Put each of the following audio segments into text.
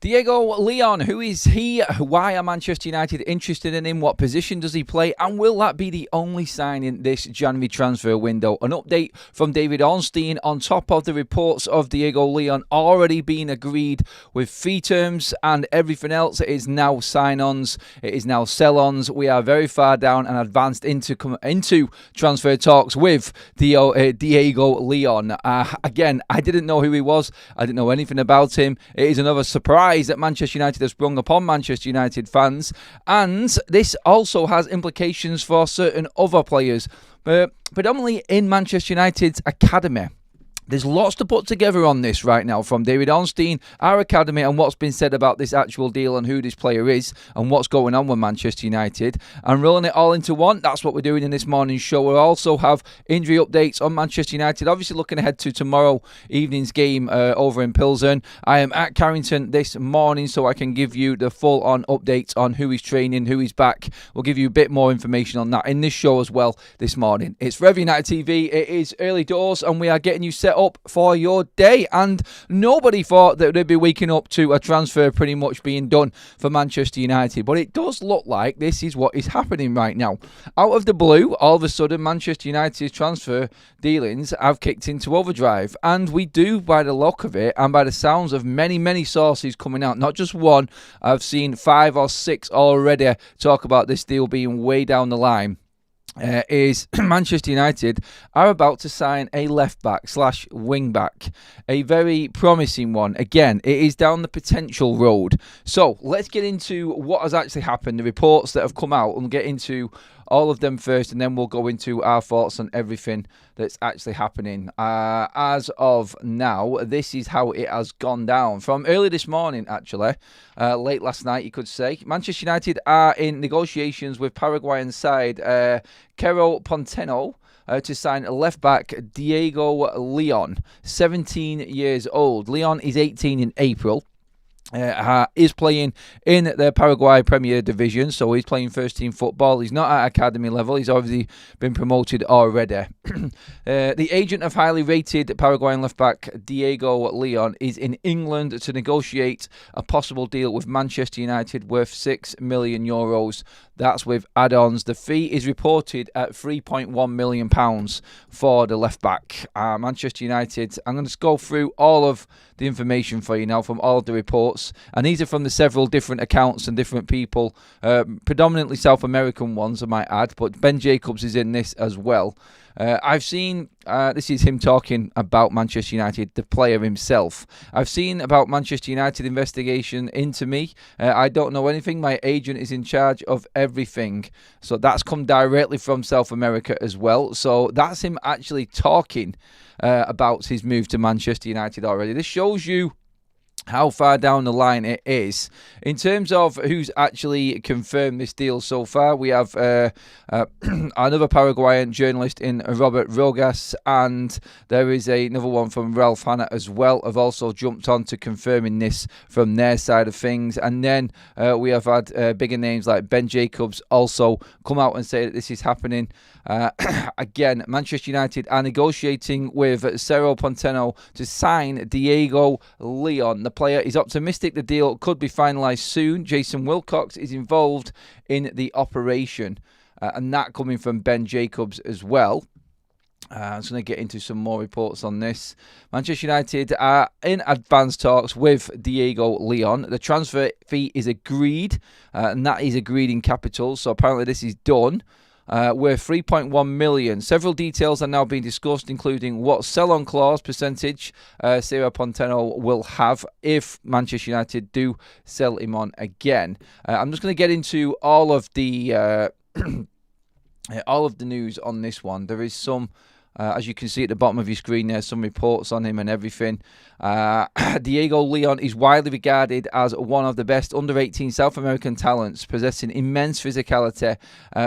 Diego Leon, who is he? Why are Manchester United interested in him? What position does he play? And will that be the only signing this January transfer window? An update from David Ornstein on top of the reports of Diego Leon already being agreed with fee terms and everything else. It is now sign-ons. It is now sell-ons. We are very far down and advanced into transfer talks with Diego Leon. Again, I didn't know who he was. I didn't know anything about him. It is another surprise that Manchester United has sprung upon Manchester United fans, and this also has implications for certain other players, predominantly in Manchester United's academy. There's lots to put together on this right now from David Ornstein, our academy, and what's been said about this actual deal and who this player is and what's going on with Manchester United. And rolling it all into one, that's what we're doing in this morning's show. We'll also have injury updates on Manchester United, obviously looking ahead to tomorrow evening's game over in Pilsen. I am at Carrington this morning, so I can give you the full-on updates on who is training, who is back. We'll give you a bit more information on that in this show as well this morning. It's Forever United TV. It is early doors, and we are getting you set up for your day, and nobody thought that they'd be waking up to a transfer pretty much being done for Manchester United, but it does look like this is what is happening right now. Out of the blue, all of a sudden Manchester United's transfer dealings have kicked into overdrive, and we do, by the look of it and by the sounds of many sources coming out, not just one, I've seen 5 or 6 already talk about this deal being way down the line. Is Manchester United are about to sign a left-back / wing-back. A very promising one. Again, it is down the potential road. So let's get into what has actually happened, the reports that have come out, and get into all of them first, and then we'll go into our thoughts on everything that's actually happening. As of now, this is how it has gone down. From early this morning, actually, late last night, you could say, Manchester United are in negotiations with Paraguayan side Quero Ponteno to sign left-back Diego Leon, 17 years old. Leon is 18 in April. Is playing in the Paraguay Premier Division, so he's playing first-team football. He's not at academy level. He's obviously been promoted already. The agent of highly rated Paraguayan left-back Diego Leon is in England to negotiate a possible deal with Manchester United worth €6 million. That's with add-ons. The fee is reported at £3.1 million for the left-back. Manchester United, I'm going to go through all of the information for you now from all of the reports, and these are from the several different accounts and different people, predominantly South American ones, I might add, but Ben Jacobs is in this as well. I've seen, this is him talking about Manchester United, the player himself. I've seen about Manchester United investigation into me. I don't know anything. My agent is in charge of everything. So that's come directly from South America as well. So that's him actually talking about his move to Manchester United already. This shows you how far down the line it is. In terms of who's actually confirmed this deal so far, we have another Paraguayan journalist in Robert Rogas, and there is another one from Ralph Hanna as well, have also jumped on to confirming this from their side of things. And then we have had bigger names like Ben Jacobs also come out and say that this is happening. Again, Manchester United are negotiating with Cerro Ponteno to sign Diego Leon. The player is optimistic the deal could be finalised soon. Jason Wilcox is involved in the operation, and that coming from Ben Jacobs as well. I'm just going to get into some more reports on this. Manchester United are in advanced talks with Diego Leon. The transfer fee is agreed, and that is agreed in capital, so apparently this is done. Worth $3.1 million. Several details are now being discussed, including what sell-on clause percentage Cerro Ponteno will have if Manchester United do sell him on again. I'm just going to get into all of the news on this one. There is some, as you can see at the bottom of your screen there, some reports on him and everything. Diego Leon is widely regarded as one of the best under-18 South American talents, possessing immense physicality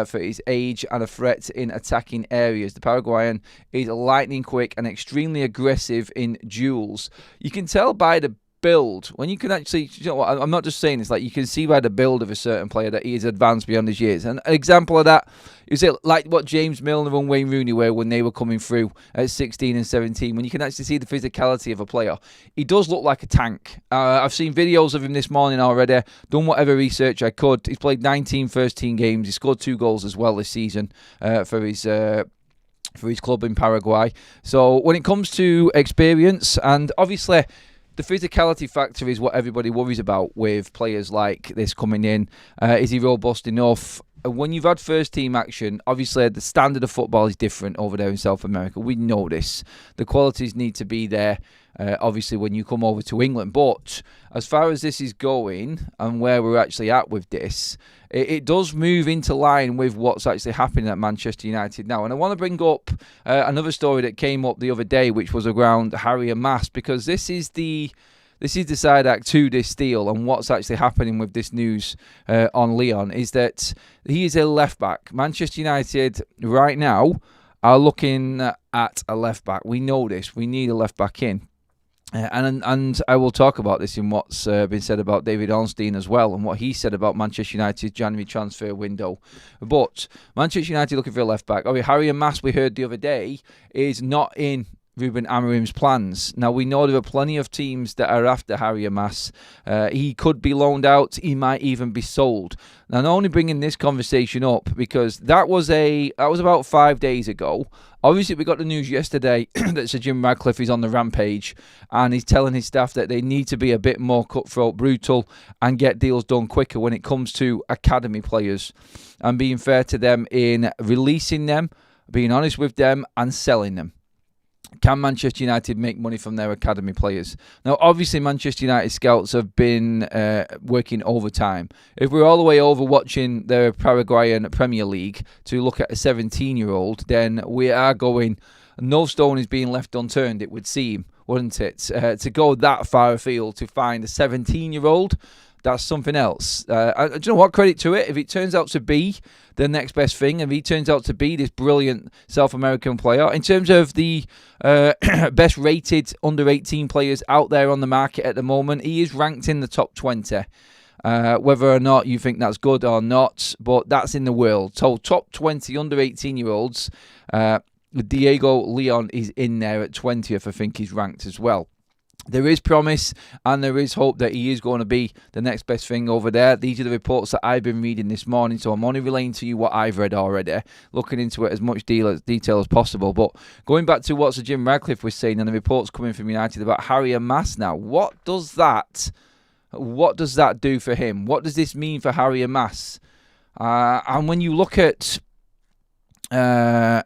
for his age and a threat in attacking areas. The Paraguayan is lightning quick and extremely aggressive in duels. You can tell by the build, when you can actually, you know what, I'm not just saying, it's like you can see by the build of a certain player that he is advanced beyond his years. And an example of that is it like what James Milner and Wayne Rooney were when they were coming through at 16 and 17, when you can actually see the physicality of a player. He does look like a tank. I've seen videos of him this morning already, done whatever research I could. He's played 19 first-team games. He scored 2 goals as well this season for his club in Paraguay. So when it comes to experience, and obviously the physicality factor is what everybody worries about with players like this coming in. Is he robust enough? When you've had first team action, obviously the standard of football is different over there in South America. We know this. The qualities need to be there, obviously, when you come over to England. But as far as this is going and where we're actually at with this, it does move into line with what's actually happening at Manchester United now. And I want to bring up another story that came up the other day, which was around Harry Amass, because this is the side act to this deal, and what's actually happening with this news on Leon is that he is a left back. Manchester United right now are looking at a left back. We know this. We need a left back in. And I will talk about this in what's been said about David Ornstein as well, and what he said about Manchester United's January transfer window. But Manchester United looking for a left back. Harry Amass, we heard the other day, is not in Ruben Amorim's plans. Now, we know there are plenty of teams that are after Harry Amass. He could be loaned out. He might even be sold. Now, I'm only bringing this conversation up because that was about 5 days ago. Obviously, we got the news yesterday that Sir Jim Ratcliffe is on the rampage, and he's telling his staff that they need to be a bit more cutthroat, brutal, and get deals done quicker when it comes to academy players, and being fair to them in releasing them, being honest with them, and selling them. Can Manchester United make money from their academy players? Now, obviously, Manchester United scouts have been working overtime. If we're all the way over watching the Paraguayan Premier League to look at a 17-year-old, then we are going, no stone is being left unturned, it would seem, wouldn't it? To go that far afield to find a 17-year-old, that's something else. Do you know what? Credit to it. If it turns out to be the next best thing, if he turns out to be this brilliant South American player, in terms of the best rated under 18 players out there on the market at the moment, he is ranked in the top 20. Whether or not you think that's good or not, but that's in the world. So top 20 under 18-year-olds, Diego Leon is in there at 20th, I think he's ranked as well. There is promise and there is hope that he is going to be the next best thing over there. These are the reports that I've been reading this morning, so I'm only relaying to you what I've read already, looking into it as much detail as possible. But going back to what Sir Jim Ratcliffe was saying and the reports coming from United about Harry Amass now, what does that do for him? What does this mean for Harry Amass? And when you look at everything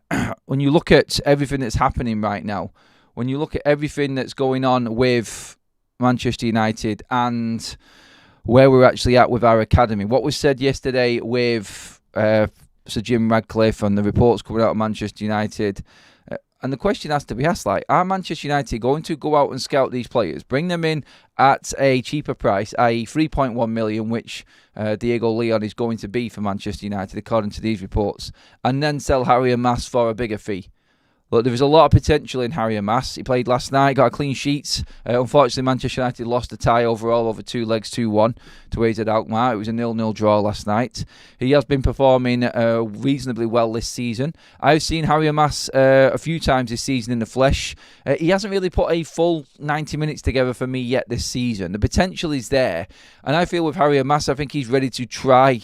that's happening right now, when you look at everything that's going on with Manchester United and where we're actually at with our academy, what was said yesterday with Sir Jim Ratcliffe and the reports coming out of Manchester United, and the question has to be asked, like, are Manchester United going to go out and scout these players, bring them in at a cheaper price, i.e. 3.1 million, which Diego Leon is going to be for Manchester United, according to these reports, and then sell Harry Amass for a bigger fee? Look, there was a lot of potential in Harry Amass. He played last night, got a clean sheet. Unfortunately, Manchester United lost the tie overall over 2 legs, 2-1 to AZ Alkmaar. It was a 0-0 draw last night. He has been performing reasonably well this season. I've seen Harry Amass a few times this season in the flesh. He hasn't really put a full 90 minutes together for me yet this season. The potential is there. And I feel with Harry Amass, I think he's ready to try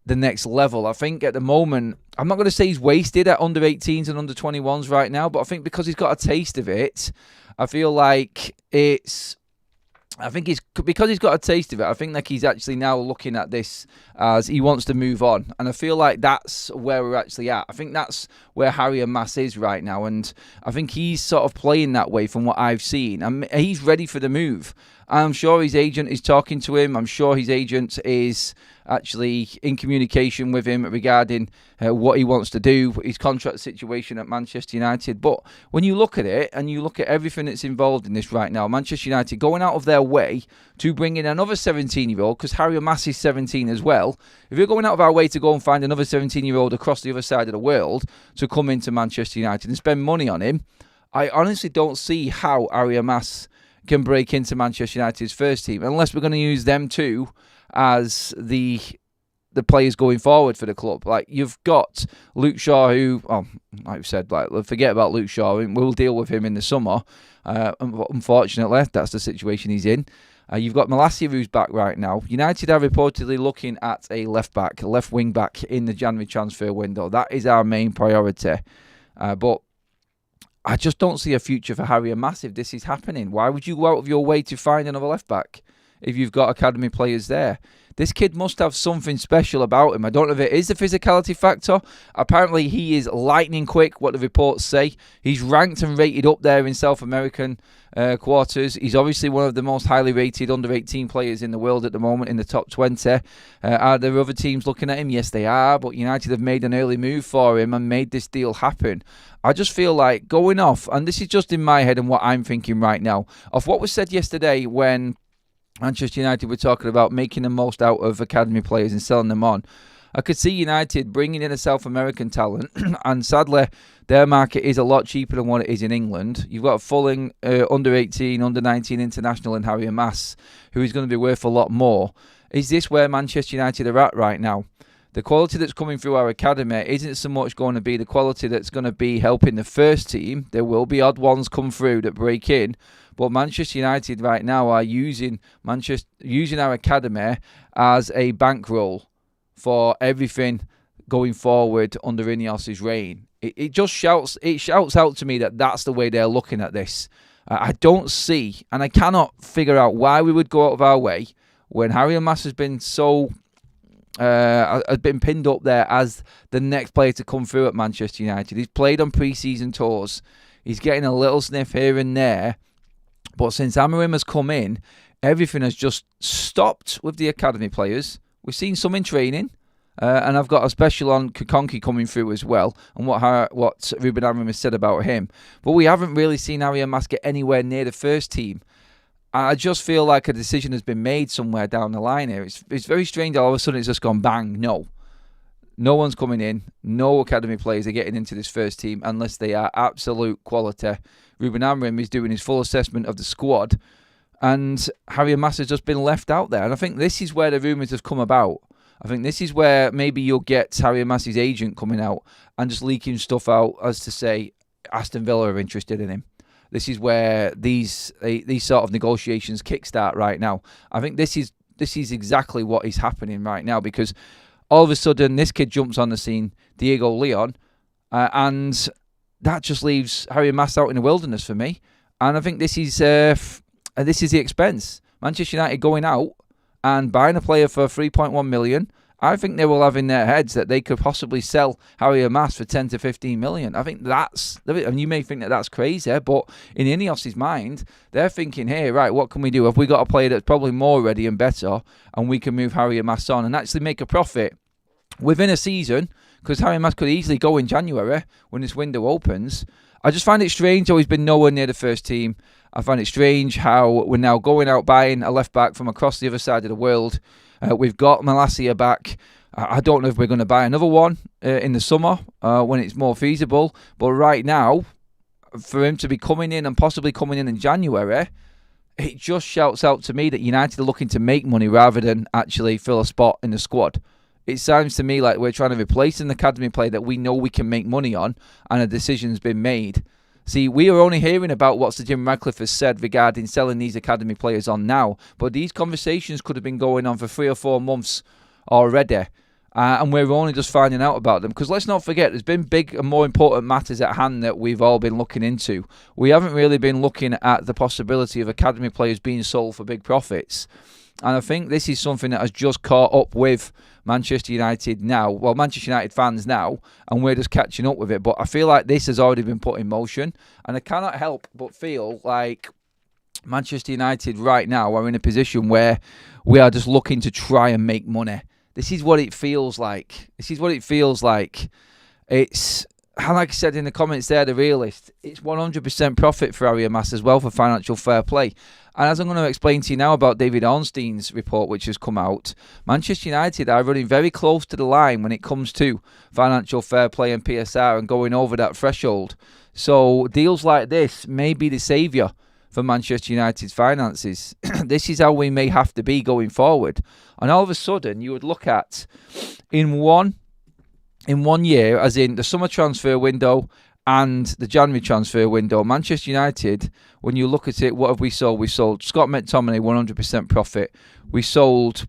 the next level. I think at the moment, I'm not going to say he's wasted at under 18s and under 21s right now, but I think because he's got a taste of it, I feel like because he's got a taste of it, I think like he's actually now looking at this as he wants to move on. And I feel like that's where we're actually at. I think that's where Harry Amass is right now. And I think he's sort of playing that way from what I've seen. And he's ready for the move. I'm sure his agent is talking to him. I'm sure his agent is actually in communication with him regarding what he wants to do, his contract situation at Manchester United. But when you look at it and you look at everything that's involved in this right now, Manchester United going out of their way to bring in another 17-year-old, because Harry Amass is 17 as well. If you're going out of our way to go and find another 17-year-old across the other side of the world to come into Manchester United and spend money on him, I honestly don't see how Harry Amass can break into Manchester United's first team, unless we're going to use them two as the players going forward for the club. Like, you've got Luke Shaw, who, like we said, like, forget about Luke Shaw. We'll deal with him in the summer. Unfortunately, that's the situation he's in. You've got Malacia, who's back right now. United are reportedly looking at a left wing back in the January transfer window. That is our main priority. But I just don't see a future for Harry Amass if this is happening. Why would you go out of your way to find another left back if you've got academy players there? This kid must have something special about him. I don't know if it is the physicality factor. Apparently, he is lightning quick, what the reports say. He's ranked and rated up there in South American quarters. He's obviously one of the most highly rated under-18 players in the world at the moment, in the top 20. Are there other teams looking at him? Yes, they are. But United have made an early move for him and made this deal happen. I just feel like going off, and this is just in my head and what I'm thinking right now, of what was said yesterday when Manchester United were talking about making the most out of academy players and selling them on. I could see United bringing in a South American talent, and sadly, their market is a lot cheaper than what it is in England. You've got a full under-18, under-19 international in Harry Amass, who is going to be worth a lot more. Is this where Manchester United are at right now? The quality that's coming through our academy isn't so much going to be the quality that's going to be helping the first team. There will be odd ones come through that break in, but Manchester United right now are using our academy as a bankroll for everything going forward under Ineos's reign. It just shouts out to me that that's the way they're looking at this. I don't see, and I cannot figure out why we would go out of our way when Harry Amass has been has been pinned up there as the next player to come through at Manchester United. He's played on pre-season tours. He's getting a little sniff here and there. But since Amorim has come in, everything has just stopped with the academy players. We've seen some in training. And I've got a special on Kukonki coming through as well, and what Ruben Amorim has said about him. But we haven't really seen Harry Amass get anywhere near the first team. I just feel like a decision has been made somewhere down the line here. It's very strange. All of a sudden, it's just gone bang. No one's coming in. No academy players are getting into this first team unless they are absolute quality. Ruben Amorim is doing his full assessment of the squad, and Harry Amass has just been left out there. And I think this is where the rumours have come about. I think this is where maybe you'll get Harry Amass's agent coming out and just leaking stuff out as to say Aston Villa are interested in him. This is where these sort of negotiations kickstart right now. I think this is exactly what is happening right now, because all of a sudden this kid jumps on the scene, Diego Leon, and that just leaves Harry Amass out in the wilderness for me. And I think this is the expense. Manchester United going out and buying a player for 3.1 million. I think they will have in their heads that they could possibly sell Harry Amass for 10 to 15 million. I think and you may think that that's crazy, but in Ineos's mind, they're thinking, hey, right, what can we do? Have we got a player that's probably more ready and better, and we can move Harry Amass on and actually make a profit within a season? Because Harry Amass could easily go in January when this window opens. I just find it strange how he's been nowhere near the first team. I find it strange how we're now going out buying a left-back from across the other side of the world. We've got Malacia back. I don't know if we're going to buy another one in the summer when it's more feasible. But right now, for him to be coming in and possibly coming in January, it just shouts out to me that United are looking to make money rather than actually fill a spot in the squad. It sounds to me like we're trying to replace an academy player that we know we can make money on, and a decision's been made. See, we are only hearing about what Sir Jim Ratcliffe has said regarding selling these academy players on now, but these conversations could have been going on for 3 or 4 months already, and we're only just finding out about them. Because let's not forget, there's been big and more important matters at hand that we've all been looking into. We haven't really been looking at the possibility of academy players being sold for big profits. And I think this is something that has just caught up with Manchester United now. Well, Manchester United fans now, and we're just catching up with it. But I feel like this has already been put in motion. And I cannot help but feel like Manchester United right now are in a position where we are just looking to try and make money. This is what it feels like. It's, like I said in the comments there, the realist, it's 100% profit for Harry Amass as well for financial fair play. And as I'm going to explain to you now about David Ornstein's report, which has come out, Manchester United are running very close to the line when it comes to financial fair play and PSR and going over that threshold. So deals like this may be the saviour for Manchester United's finances. This is how we may have to be going forward. And all of a sudden, you would look at in one year, as in the summer transfer window and the January transfer window, Manchester United, when you look at it, what have we sold? We sold Scott McTominay, 100% profit. We sold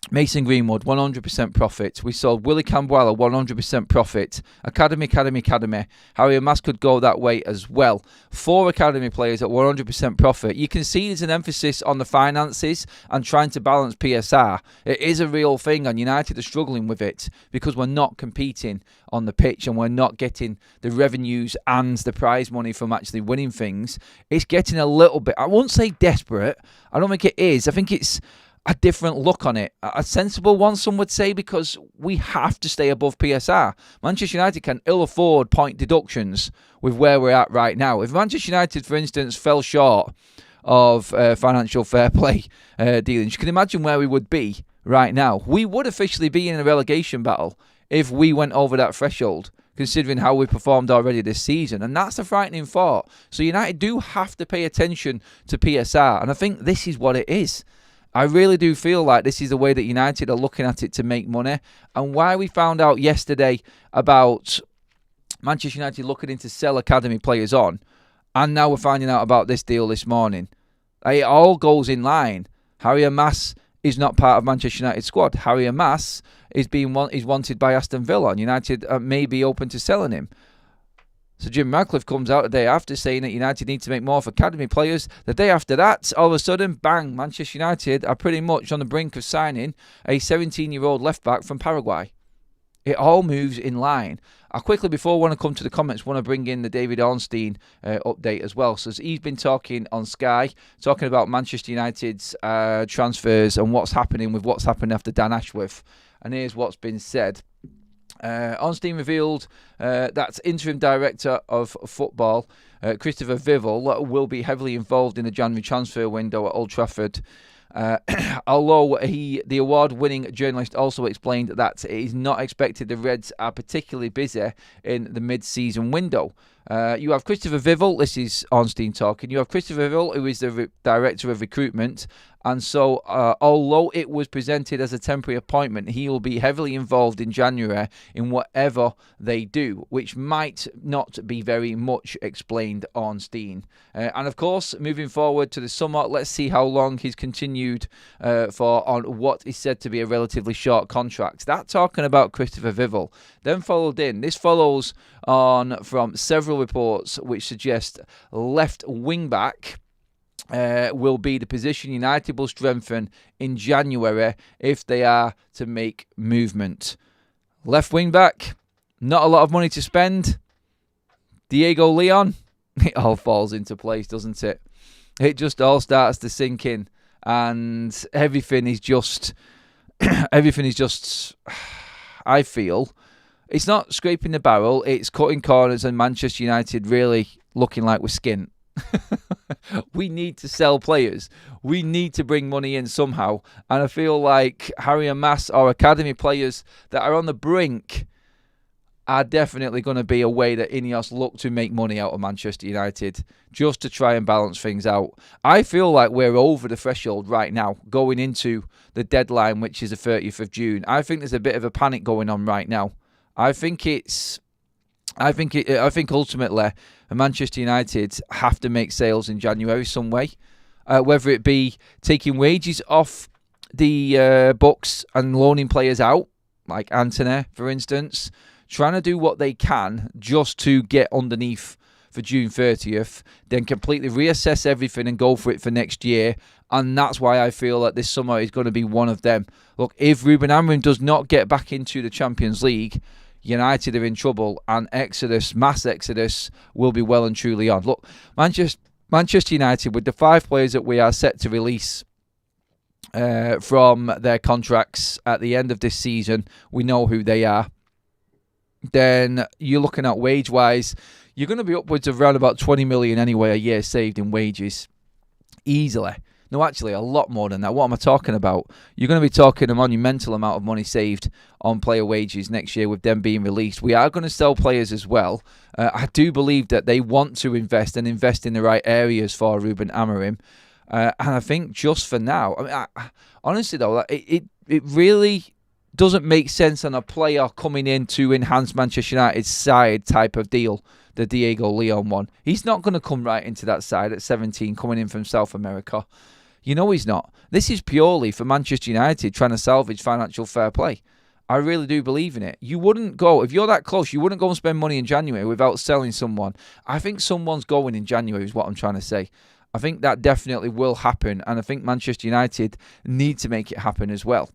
Mason Greenwood, 100% profit. We sold Willie Cambuala, 100% profit. Academy. Harry Amass could go that way as well. 4 academy players at 100% profit. You can see there's an emphasis on the finances and trying to balance PSR. It is a real thing, and United are struggling with it because we're not competing on the pitch and we're not getting the revenues and the prize money from actually winning things. It's getting a little bit, I won't say desperate. I don't think it is. I think it's a different look on it. A sensible one, some would say, because we have to stay above PSR. Manchester United can ill afford point deductions with where we're at right now. If Manchester United, for instance, fell short of financial fair play dealings, you can imagine where we would be right now. We would officially be in a relegation battle if we went over that threshold, considering how we performed already this season. And that's a frightening thought. So United do have to pay attention to PSR, and I think this is what it is. I really do feel like this is the way that United are looking at it to make money. And why we found out yesterday about Manchester United looking into sell academy players on, and now we're finding out about this deal this morning. It all goes in line. Harry Amass is not part of Manchester United squad. Harry Amass is wanted by Aston Villa, and United may be open to selling him. Sir Jim Ratcliffe comes out the day after saying that United need to make more for academy players. The day after that, all of a sudden, bang, Manchester United are pretty much on the brink of signing a 17-year-old left-back from Paraguay. It all moves in line. Quickly, before I want to come to the comments, want to bring in the David Ornstein update as well. So he's been talking on Sky, talking about Manchester United's transfers and what's happening with what's happened after Dan Ashworth. And here's what's been said. Ornstein revealed that interim director of football, Christopher Vival, will be heavily involved in the January transfer window at Old Trafford. Although the award-winning journalist also explained that it is not expected the Reds are particularly busy in the mid-season window. You have Christopher Vival, this is Ornstein talking, you have Christopher Vival, who is the director of recruitment, and so although it was presented as a temporary appointment, he will be heavily involved in January in whatever they do, which might not be very much, explained Ornstein. And of course, moving forward to the summer, let's see how long he's continued for on what is said to be a relatively short contract. That talking about Christopher Vival. Then followed in, this follows on from several reports which suggest left wing back will be the position United will strengthen in January if they are to make movement. Left wing back, not a lot of money to spend. Diego Leon, it all falls into place, doesn't it? It just all starts to sink in, and everything is just, I feel, it's not scraping the barrel, it's cutting corners, and Manchester United really looking like we're skint. We need to sell players. We need to bring money in somehow. And I feel like Harry Amass or academy players that are on the brink are definitely going to be a way that Ineos look to make money out of Manchester United, just to try and balance things out. I feel like we're over the threshold right now, going into the deadline, which is the 30th of June. I think there's a bit of a panic going on right now. I think ultimately Manchester United have to make sales in January some way, whether it be taking wages off the books and loaning players out, like Antony, for instance, trying to do what they can just to get underneath for June 30th, then completely reassess everything and go for it for next year. And that's why I feel that this summer is going to be one of them. Look, if Ruben Amorim does not get back into the Champions League, United are in trouble, and mass exodus, will be well and truly on. Look, Manchester United, with the 5 players that we are set to release from their contracts at the end of this season, we know who they are. Then you're looking at wage-wise, you're going to be upwards of around about 20 million anyway a year saved in wages. Easily. No, actually, a lot more than that. What am I talking about? You're going to be talking a monumental amount of money saved on player wages next year with them being released. We are going to sell players as well. I do believe that they want to invest and invest in the right areas for Ruben Amorim. And I think just for now, honestly though, it really doesn't make sense on a player coming in to enhance Manchester United's side type of deal, the Diego Leon one. He's not going to come right into that side at 17 coming in from South America. You know he's not. This is purely for Manchester United trying to salvage financial fair play. I really do believe in it. You wouldn't go, if you're that close, you wouldn't go and spend money in January without selling someone. I think someone's going in January is what I'm trying to say. I think that definitely will happen, and I think Manchester United need to make it happen as well.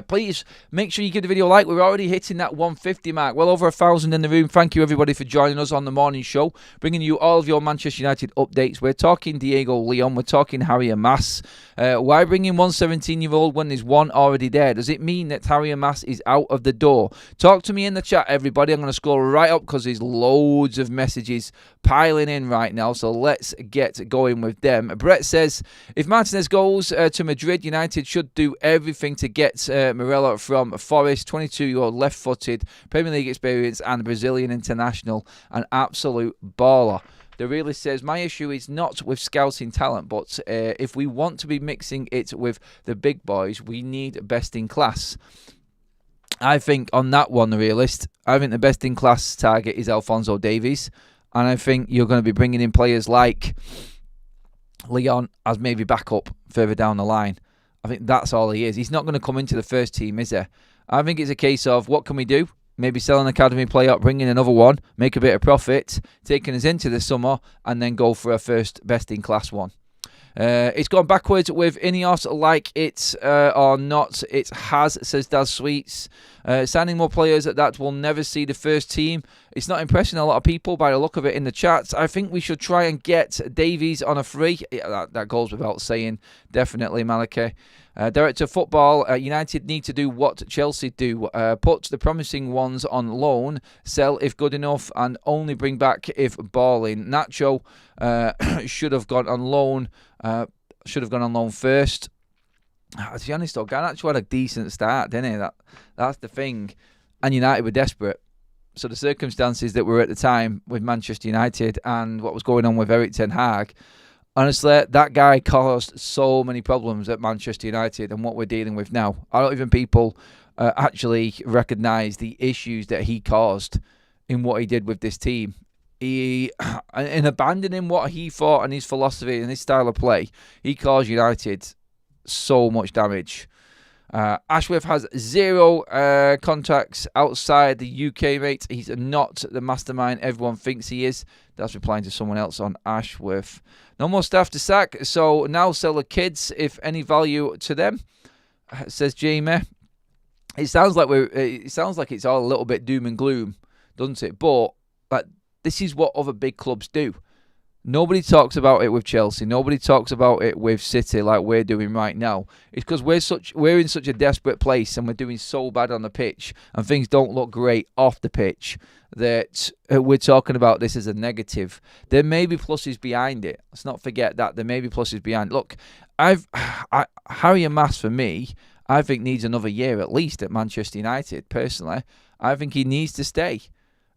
Please make sure you give the video a like. We're already hitting that 150 mark, well over 1,000 in the room. Thank you everybody for joining us on the morning show, bringing you all of your Manchester United updates. We're talking Diego Leon, we're talking Harry Amass. Why bring in one 17-year-old when there's one already there? Does it mean that Harry Amass is out of the door? Talk to me in the chat, everybody. I'm going to scroll right up because there's loads of messages piling in right now, so let's get going with them. Brett says, if Martinez goes to Madrid, United should do everything to get Morella from Forest, 22-year-old left-footed, Premier League experience and Brazilian international, an absolute baller. The realist says, my issue is not with scouting talent, but if we want to be mixing it with the big boys, we need best in class. I think on that one, the realist, I think the best in class target is Alphonso Davies, and I think you're going to be bringing in players like Leon as maybe backup further down the line. I think that's all he is. He's not going to come into the first team, is he? I think it's a case of, what can we do? Maybe sell an academy player, bring in another one, make a bit of profit, taking us into the summer, and then go for a first best-in-class one. It's gone backwards with Ineos, like it or not. It has, says Daz Sweets. Signing more players that will never see the first team. It's not impressing a lot of people by the look of it in the chats. I think we should try and get Davies on a free. Yeah, that goes without saying. Definitely, Malachi. Director of Football, United need to do what Chelsea do. Put the promising ones on loan, sell if good enough, and only bring back if balling. Nacho should have gone on loan. Should have gone on loan first. To be honest, though, Garnacho had a decent start, didn't he? That's the thing. And United were desperate. So the circumstances that were at the time with Manchester United and what was going on with Erik ten Hag, honestly, that guy caused so many problems at Manchester United and what we're dealing with now. I don't even people actually recognise the issues that he caused in what he did with this team. In abandoning what he thought and his philosophy and his style of play, he caused United so much damage. Ashworth has zero contacts outside the UK, mate. He's not the mastermind everyone thinks he is. That's replying to someone else on Ashworth. No more staff to sack, so now sell the kids if any value to them, says Jamie. It sounds like it's all a little bit doom and gloom, doesn't it? But this is what other big clubs do. Nobody talks about it with Chelsea. Nobody talks about it with City like we're doing right now. It's because we're in such a desperate place and we're doing so bad on the pitch and things don't look great off the pitch that we're talking about this as a negative. There may be pluses behind it. Let's not forget that there may be pluses behind it. Look, Harry Amass for me, I think needs another year at least at Manchester United. Personally, I think he needs to stay.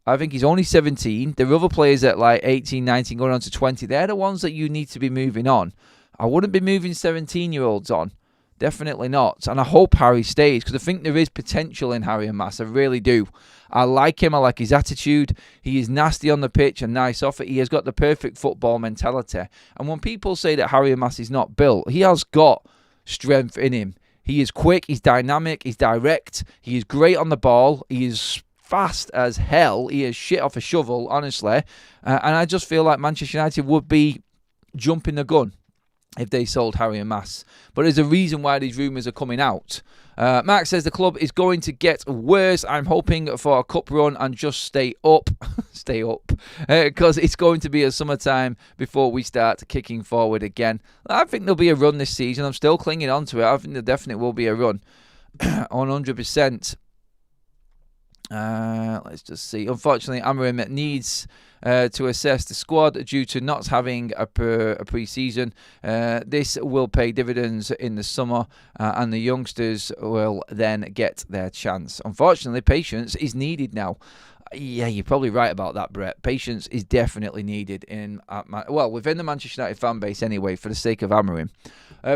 I think he's only 17. There are other players at like 18, 19, going on to 20. They're the ones that you need to be moving on. I wouldn't be moving 17-year-olds on. Definitely not. And I hope Harry stays because I think there is potential in Harry Amass. I really do. I like him. I like his attitude. He is nasty on the pitch and nice off it. He has got the perfect football mentality. And when people say that Harry Amass is not built, he has got strength in him. He is quick. He's dynamic. He's direct. He is great on the ball. He is fast as hell. He is shit off a shovel, honestly. And I just feel like Manchester United would be jumping the gun if they sold Harry Amass. But there's a reason why these rumours are coming out. Mark says the club is going to get worse. I'm hoping for a cup run and just stay up. Stay up. Because it's going to be a summertime before we start kicking forward again. I think there'll be a run this season. I'm still clinging on to it. I think there definitely will be a run. 100%. Let's just see. Unfortunately, Amorim needs to assess the squad due to not having a pre-season. This will pay dividends in the summer, and the youngsters will then get their chance. Unfortunately, patience is needed now. Yeah, you're probably right about that, Brett. Patience is definitely needed within the Manchester United fan base anyway, for the sake of Amorim.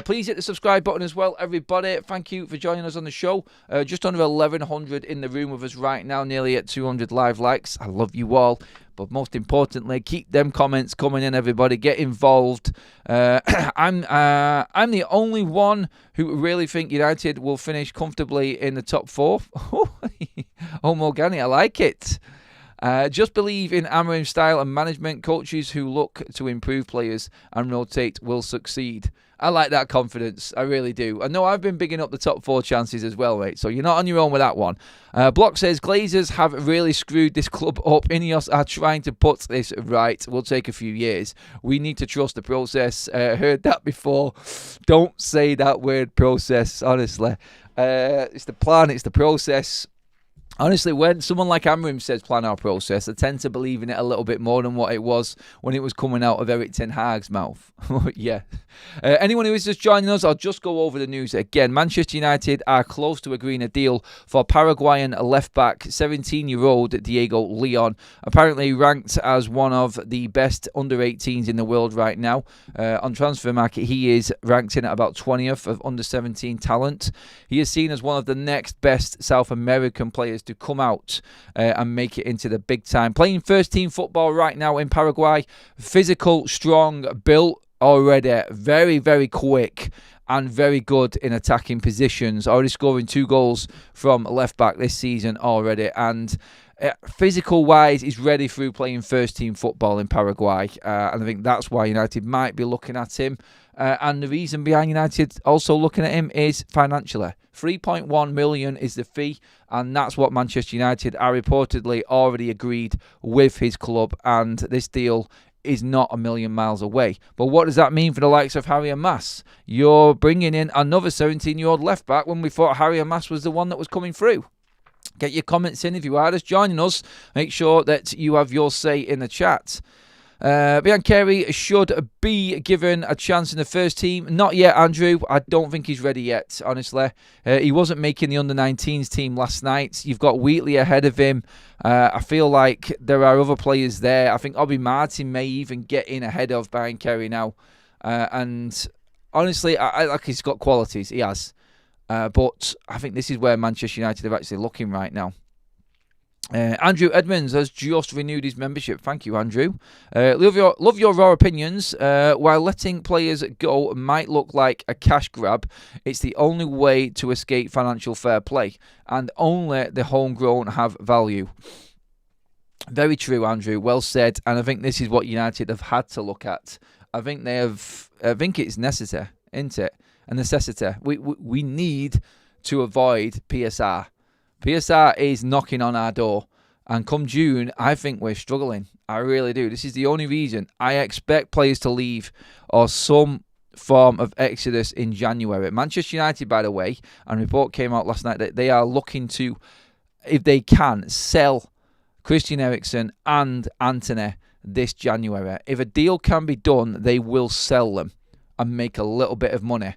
Please hit the subscribe button as well, everybody. Thank you for joining us on the show. Just under 1,100 in the room with us right now, nearly at 200 live likes. I love you all. But most importantly, keep them comments coming in, everybody. Get involved. I'm the only one who really think United will finish comfortably in the top 4. Oh, Morgani, I like it. Just believe in Amorim's style and management. Coaches who look to improve players and rotate will succeed. I like that confidence. I really do. I know I've been bigging up the top 4 chances as well, mate. So you're not on your own with that one. Block says, Glazers have really screwed this club up. Ineos are trying to put this right. Will take a few years. We need to trust the process. Heard that before. Don't say that word process, honestly. It's the plan. It's the process. Honestly, when someone like Amorim says plan our process, I tend to believe in it a little bit more than what it was when it was coming out of Erik ten Hag's mouth. Yeah. Anyone who is just joining us, I'll just go over the news again. Manchester United are close to agreeing a deal for Paraguayan left-back 17-year-old Diego Leon, apparently ranked as one of the best under-18s in the world right now. On Transfermarkt, he is ranked in at about 20th of under-17 talent. He is seen as one of the next best South American players to come out and make it into the big time. Playing first-team football right now in Paraguay. Physical, strong, built already, very, very quick and very good in attacking positions. Already scoring 2 goals from left-back this season already. And physical-wise, he's ready through playing first-team football in Paraguay. And I think that's why United might be looking at him. And the reason behind United also looking at him is financially. 3.1 million is the fee, and that's what Manchester United are reportedly already agreed with his club, and this deal is not a million miles away. But what does that mean for the likes of Harry Amass? You're bringing in another 17-year-old left-back when we thought Harry Amass was the one that was coming through. Get your comments in if you are just joining us. Make sure that you have your say in the chat. Biancheri should be given a chance in the first team. Not yet, Andrew. I don't think he's ready yet, honestly. He wasn't making the under-19s team last night. You've got Wheatley ahead of him. I feel like there are other players there. I think Obi Martin may even get in ahead of Biancheri now. And honestly, I like he's got qualities. He has. But I think this is where Manchester United are actually looking right now. Andrew Edmonds has just renewed his membership. Thank you, Andrew. Love your raw opinions. While letting players go might look like a cash grab, it's the only way to escape financial fair play, and only the homegrown have value. Very true, Andrew. Well said. And I think this is what United have had to look at. I think it's necessary, isn't it? A necessity. We need to avoid PSR. PSR is knocking on our door, and come June, I think we're struggling. I really do. This is the only reason. I expect players to leave or some form of exodus in January. Manchester United, by the way, and a report came out last night that they are looking to, if they can, sell Christian Eriksen and Antony this January. If a deal can be done, they will sell them and make a little bit of money.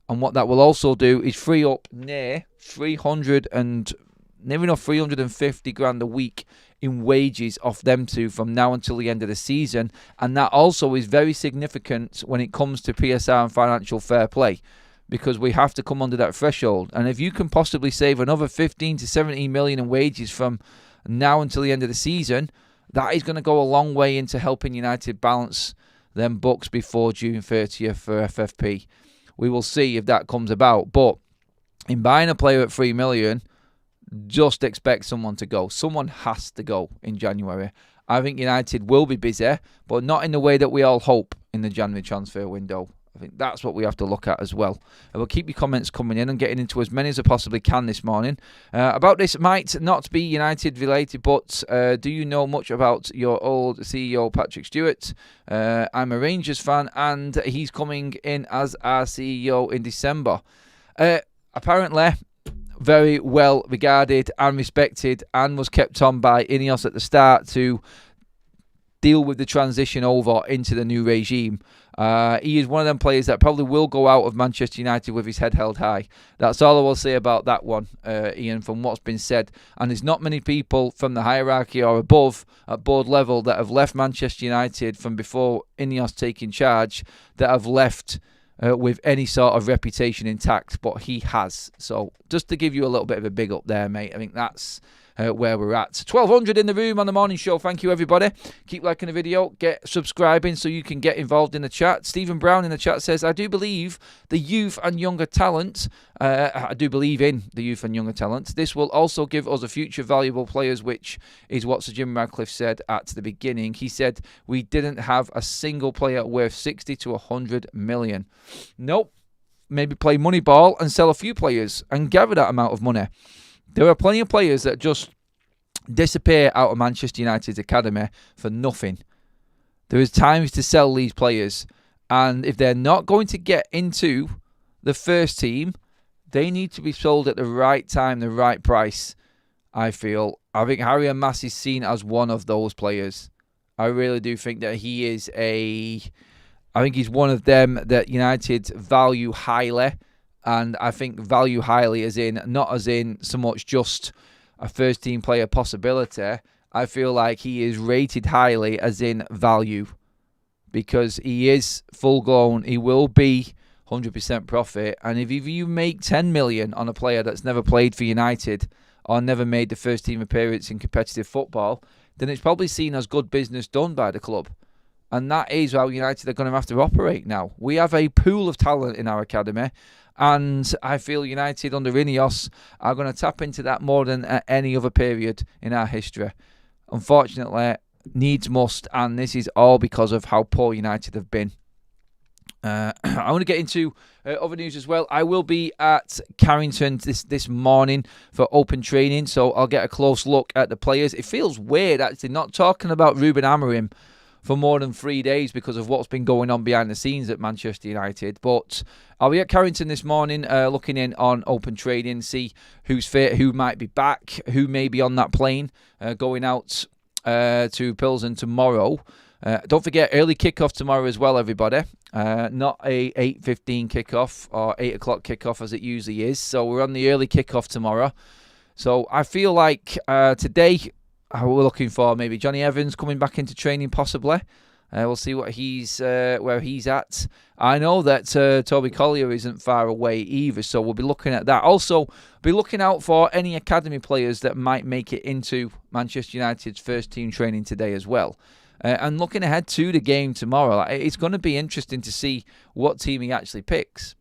And what that will also do is free up near 350 grand a week in wages off them two from now until the end of the season. And that also is very significant when it comes to PSR and financial fair play, because we have to come under that threshold. And if you can possibly save another 15 to 17 million in wages from now until the end of the season, that is going to go a long way into helping United balance them books before June 30th for FFP. We will see if that comes about. But in buying a player at 3 million, just expect someone to go. Someone has to go in January. I think United will be busy, but not in the way that we all hope in the January transfer window. I think that's what we have to look at as well. I will keep your comments coming in and getting into as many as I possibly can this morning. About this might not be United related, but do you know much about your old CEO, Patrick Stewart? I'm a Rangers fan, and he's coming in as our CEO in December. Apparently, very well regarded and respected, and was kept on by Ineos at the start to deal with the transition over into the new regime. He is one of them players that probably will go out of Manchester United with his head held high. That's all I will say about that one, Ian, from what's been said. And there's not many people from the hierarchy or above at board level that have left Manchester United from before Ineos taking charge that have left with any sort of reputation intact, but he has. So just to give you a little bit of a big up there, mate, I think that's where we're at. 1200 in the room on the morning show. Thank you, everybody. Keep liking the video. Get subscribing so you can get involved in the chat. Stephen Brown in the chat says, I do believe the youth and younger talent. I do believe in the youth and younger talent. This will also give us a future valuable players, which is what Sir Jim Ratcliffe said at the beginning. He said we didn't have a single player worth 60 to 100 million. Nope. Maybe play Moneyball and sell a few players and gather that amount of money. There are plenty of players that just disappear out of Manchester United's academy for nothing. There is times to sell these players, and if they're not going to get into the first team, they need to be sold at the right time, the right price, I feel. I think Harry Amass is seen as one of those players. I really do think that he is I think he's one of them that United value highly. And I think value highly as in, not as in so much just a first team player possibility. I feel like he is rated highly as in value. Because he is full grown. He will be 100% profit. And if you make 10 million on a player that's never played for United or never made the first team appearance in competitive football, then it's probably seen as good business done by the club. And that is how United are going to have to operate now. We have a pool of talent in our academy. And I feel United under Ineos are going to tap into that more than at any other period in our history. Unfortunately, needs must, and this is all because of how poor United have been. I want to get into other news as well. I will be at Carrington this morning for open training, so I'll get a close look at the players. It feels weird, actually, not talking about Ruben Amorim for more than 3 days because of what's been going on behind the scenes at Manchester United. But I'll be at Carrington this morning looking in on open trading, see who's fit, who might be back, who may be on that plane going out to Pilsen tomorrow. Don't forget, early kickoff tomorrow as well, everybody. Not a 8:15 kickoff or 8 o'clock kickoff as it usually is. So we're on the early kickoff tomorrow. So I feel like today we're looking for maybe Johnny Evans coming back into training possibly. We'll see what where he's at. I know that Toby Collier isn't far away either, so we'll be looking at that. Also, be looking out for any academy players that might make it into Manchester United's first team training today as well. And looking ahead to the game tomorrow, it's going to be interesting to see what team he actually picks.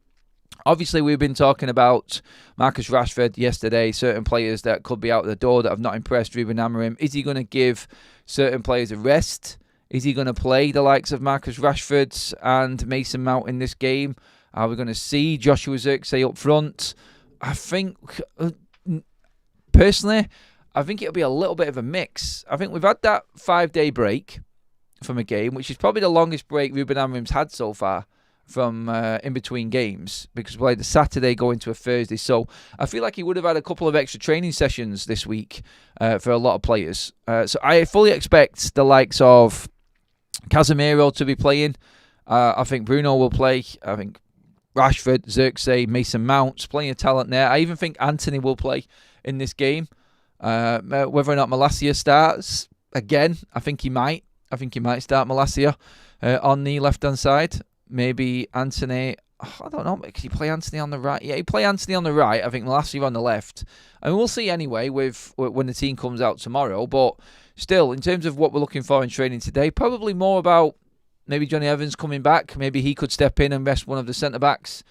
Obviously, we've been talking about Marcus Rashford yesterday, certain players that could be out the door that have not impressed Ruben Amorim. Is he going to give certain players a rest? Is he going to play the likes of Marcus Rashford and Mason Mount in this game? Are we going to see Joshua Zirkzee up front? I think, personally, I think it'll be a little bit of a mix. I think we've had that 5-day break from a game, which is probably the longest break Ruben Amorim's had so far from in between games, because we played the Saturday going to a Thursday. So I feel like he would have had a couple of extra training sessions this week for a lot of players. So I fully expect the likes of Casemiro to be playing. I think Bruno will play. I think Rashford, Zirkzee, Mason Mount, plenty of talent there. I even think Anthony will play in this game. Whether or not Malacia starts, again, I think he might. I think he might start Malacia on the left-hand side. Maybe Anthony, I don't know, could he play Anthony on the right? Yeah, he'd play Anthony on the right. I think Malacia on the left. I mean, we'll see anyway when the team comes out tomorrow. But still, in terms of what we're looking for in training today, probably more about maybe Johnny Evans coming back. Maybe he could step in and rest one of the centre-backs.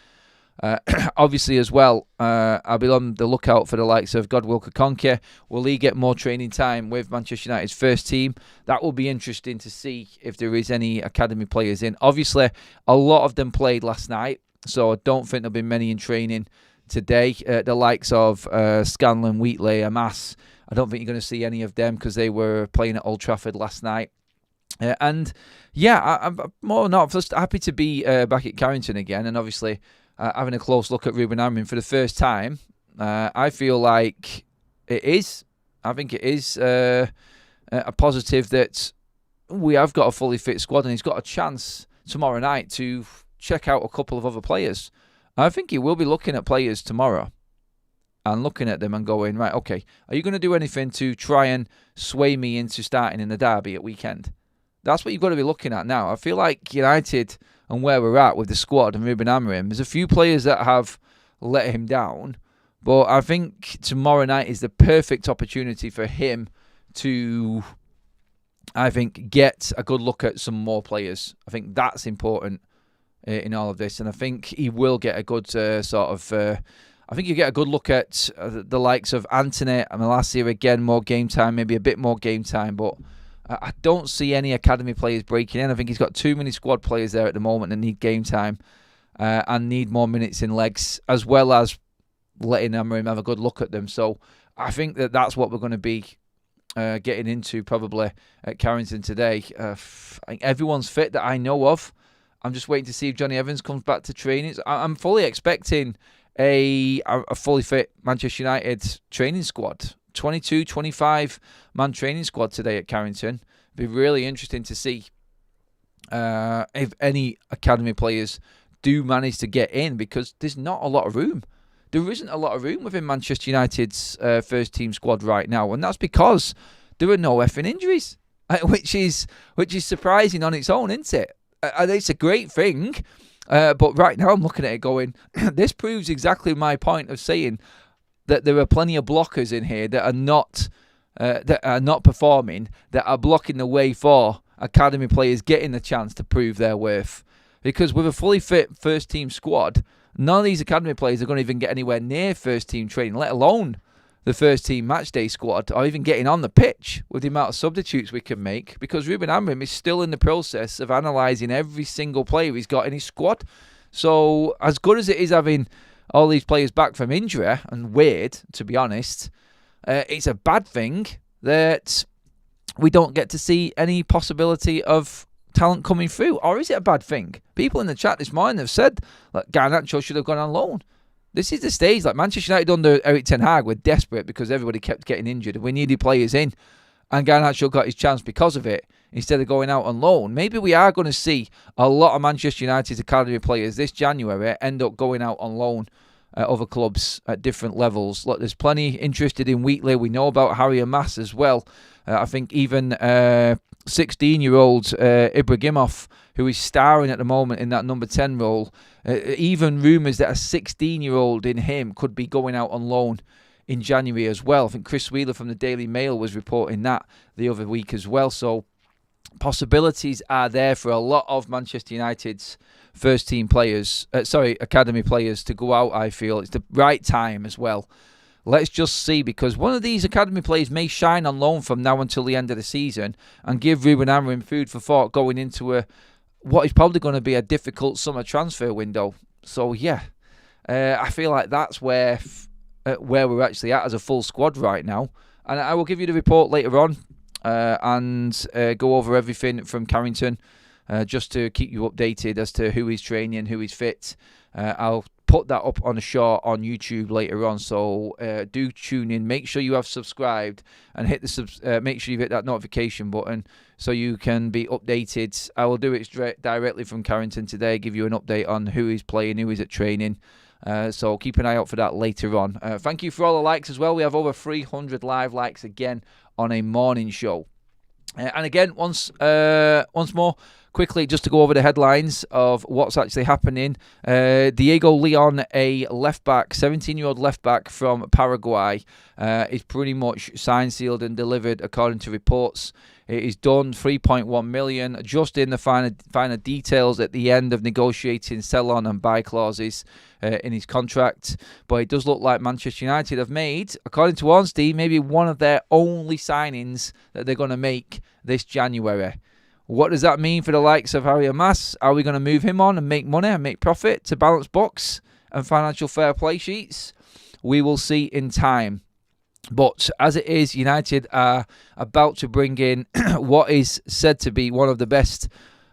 Obviously as well, I'll be on the lookout for the likes of Godwill Kakonke. Will he get more training time with Manchester United's first team? That will be interesting to see if there is any academy players in. Obviously, a lot of them played last night, so I don't think there'll be many in training today. The likes of Scanlon, Wheatley, Amass, I don't think you're going to see any of them because they were playing at Old Trafford last night. And yeah, I'm more not just happy to be back at Carrington again, and obviously having a close look at Ruben Amorim for the first time. I feel like it is. I think it is a positive that we have got a fully fit squad, and he's got a chance tomorrow night to check out a couple of other players. I think he will be looking at players tomorrow and looking at them and going, right, okay, are you going to do anything to try and sway me into starting in the derby at weekend? That's what you've got to be looking at now. I feel like United and where we're at with the squad and Ruben Amorim, there's a few players that have let him down, but I think tomorrow night is the perfect opportunity for him to, I think, get a good look at some more players. I think that's important in all of this, and I think he will get a good I think you get a good look at the likes of Anthony and Malacia again, more game time, maybe a bit more game time, but I don't see any academy players breaking in. I think he's got too many squad players there at the moment that need game time and need more minutes in legs, as well as letting Amorim have a good look at them. So I think that's what we're going to be getting into probably at Carrington today. I think everyone's fit that I know of. I'm just waiting to see if Johnny Evans comes back to training. I'm fully expecting a fully fit Manchester United training squad. 22, 25 man training squad today at Carrington. It'd be really interesting to see if any academy players do manage to get in, because there's not a lot of room. There isn't a lot of room within Manchester United's first team squad right now, and that's because there are no effing injuries, which is surprising on its own, isn't it? It's a great thing. But right now I'm looking at it going, this proves exactly my point of saying that there are plenty of blockers in here that are not performing, that are blocking the way for academy players getting the chance to prove their worth. Because with a fully fit first team squad, none of these academy players are going to even get anywhere near first team training, let alone the first team matchday squad, or even getting on the pitch with the amount of substitutes we can make, because Ruben Amorim is still in the process of analysing every single player he's got in his squad. So as good as it is having all these players back from injury, and weird, to be honest, it's a bad thing that we don't get to see any possibility of talent coming through. Or is it a bad thing? People in the chat this morning have said that Garnacho should have gone on loan. This is the stage, like Manchester United under Erik ten Hag were desperate because everybody kept getting injured and we needed players in, and Garnacho got his chance because of it instead of going out on loan. Maybe we are going to see a lot of Manchester United's academy players this January end up going out on loan at other clubs at different levels. Look, there's plenty interested in Wheatley. We know about Harry Amass as well. I think even 16-year-old Ibrahimov, who is starring at the moment in that number 10 role, even rumours that a 16-year-old in him could be going out on loan in January as well. I think Chris Wheeler from the Daily Mail was reporting that the other week as well. So possibilities are there for a lot of Manchester United's first team players, academy players to go out. I feel it's the right time as well. Let's just see, because one of these academy players may shine on loan from now until the end of the season and give Ruben Amorim food for thought going into what is probably going to be a difficult summer transfer window. So yeah, I feel like that's where we're actually at as a full squad right now. And I will give you the report later on and go over everything from Carrington just to keep you updated as to who is training, who is fit. I'll put that up on a short on YouTube later on, so do tune in. Make sure you have subscribed and hit the make sure you hit that notification button so you can be updated. I will do it directly from Carrington today, give you an update on who is playing, who is at training. So keep an eye out for that later on. Thank you for all the likes as well. We have over 300 live likes again on a morning show. And again, once more, quickly, just to go over the headlines of what's actually happening. Diego Leon, a left-back, 17-year-old left-back from Paraguay, is pretty much signed, sealed and delivered according to reports. It is done, 3.1 million, just in the final details at the end of negotiating sell-on and buy clauses in his contract. But it does look like Manchester United have made, according to Ornstein, maybe one of their only signings that they're going to make this January. What does that mean for the likes of Harry Amass? Are we going to move him on and make money and make profit to balance books and financial fair play sheets? We will see in time. But as it is, United are about to bring in what is said to be one of the best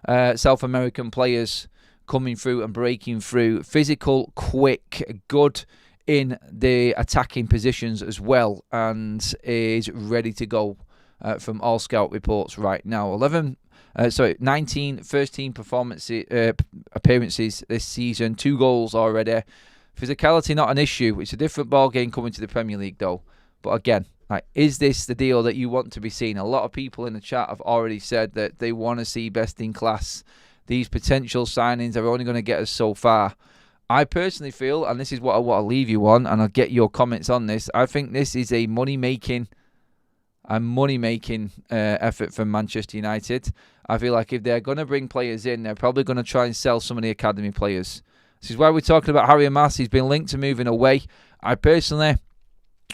South American players coming through and breaking through. Physical, quick, good in the attacking positions as well, and is ready to go from all scout reports right now. 19 first-team appearances this season, 2 goals already. Physicality not an issue. It's a different ball game coming to the Premier League though. But again, is this the deal that you want to be seen? A lot of people in the chat have already said that they want to see best in class. These potential signings are only going to get us so far. I personally feel, and this is what I want to leave you on, and I'll get your comments on this, I think this is a money-making effort from Manchester United. I feel like if they're going to bring players in, they're probably going to try and sell some of the academy players. This is why we're talking about Harry Amass. He's been linked to moving away. I personally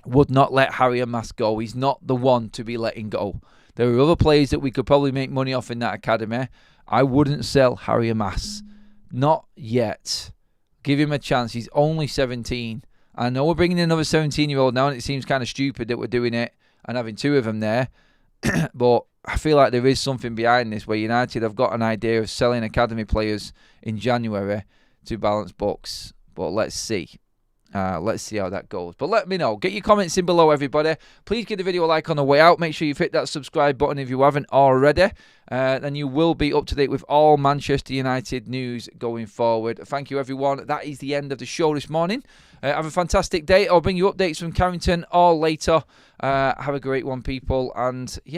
would not let Harry Amass go. He's not the one to be letting go. There are other players that we could probably make money off in that academy. I wouldn't sell Harry Amass. Not yet. Give him a chance. He's only 17. I know we're bringing in another 17-year-old now, and it seems kind of stupid that we're doing it and having 2 of them there. But I feel like there is something behind this where United have got an idea of selling academy players in January to balance books. But let's see. Let's see how that goes. But let me know. Get your comments in below, everybody. Please give the video a like on the way out. Make sure you've hit that subscribe button if you haven't already. Then you will be up to date with all Manchester United news going forward. Thank you, everyone. That is the end of the show this morning. Have a fantastic day. I'll bring you updates from Carrington all later. Have a great one, people. And yeah.